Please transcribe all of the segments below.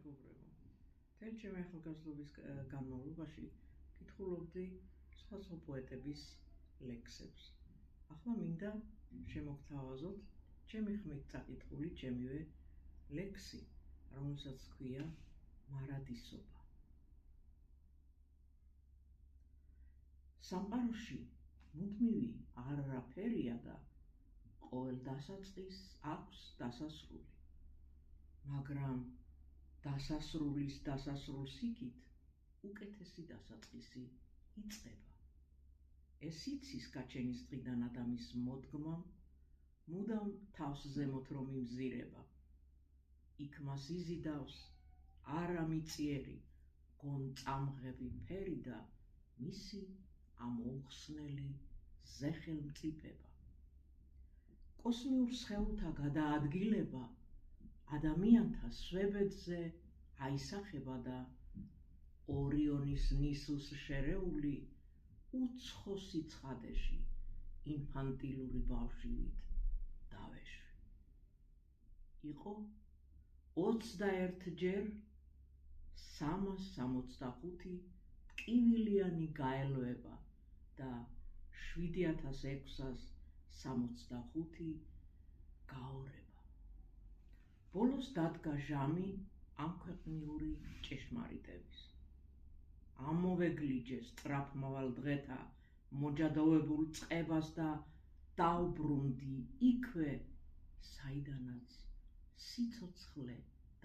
მეგობრებო, მთელი ჩემი ახალგაზრდობის განმავლობაში კითხულობდი სხვა პოეტების ლექსებს. ახლა მინდა შემოგთავაზოთ ჩემი ხმით წაკითხული ჩემივე ლექსი, რომელსაც ჰქვია მარადისობა. სამყაროში მუდმივი არაფერია და ყოველ დასაწყისს აქვს დასასრული, მაგრამ დასასრულის დასასრულს იქით უკეთესი დასაწყისი იწყება. ეს იცის გაჩენის დღიდან ადამიანის მოდგმამ, მუდამ თავს ზემოთ რომ იმზირება. იქ მას იზიდავს არამიწიერი გონწამღები ფერი და მისი ამოუხსნელი ზეხელმწიფება. კოსმიურ სხეულთა გადაადგილება ადამიანთა სვებედზე აისახება და ორიონის ნისლს შერეული უცხო სიცხადეში ინფანტილური ბავშვივით დავეშვი. იყო 21 365 ტკივილიანი გაელვება და 7665 გაორება. ბოლოს დადგა ჟამი ამ ქვეყნიური ჭეშმარიტების. ამოვეგლიჯე სწრაფმავალ დღეთა მოჯადოვებულ წყებას და დავბრუნდი იქვე, საიდანაც სიცოცხლე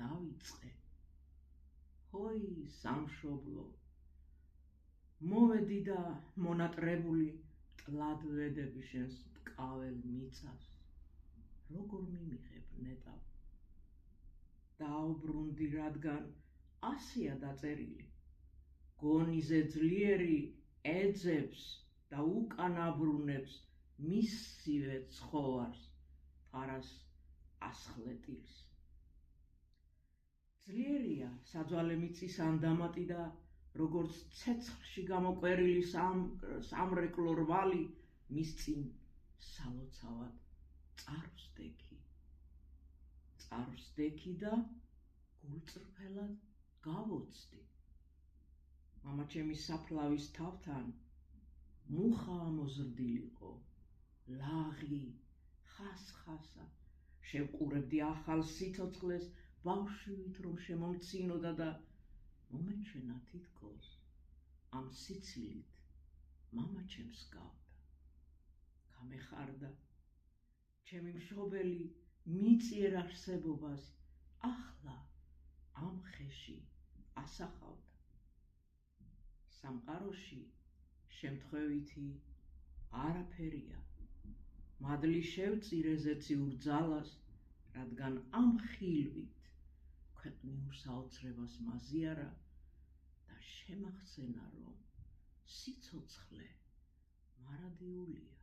დავიწყე. ჰოი სამშობლო, მოვედი და მონატრებული ტლად ვედები შენს მტკაվել მიწას, როგორ მიმიღებ ნეტავ. დავბრუნდი, რადგან ასია დაწერილი, გონიზე ძლიერი ეძებს და უკან აბრუნებს მისივე ცხოვარს, ფარას ასხლეტილს. ძლიერია საძვალე მიწის ანდამატი და როგორც ცეცხლში გამოკვერილი სამრეკლო რვალი, მის წინ სალოცავად წარვსდექი და გულწრფელად გავოცდი. მამაჩემი საფლავის თავთან მუხა ამოზრდილიყო, ლაღი ხასხასა, შევყურებდი ახალ სიცოცხლეს ბავშვით რომ შემომცინოდა და მომეჩვენა თითქოს ამ სიცილით მამაჩემს გავდა. გამეხარდა ჩემი მშობელი მიწიერ არსებობას, ახლა ამ ხეში ასახავდა. სამყაროში შემთხვევითი არაფერია, მადლი შევწირე ზეციურ ძალას, რადგან ამ ხილვით ქვეყნიურ საოცრებას მაზიარა და შემახსენა, რომ სიცოცხლე მარადიულია.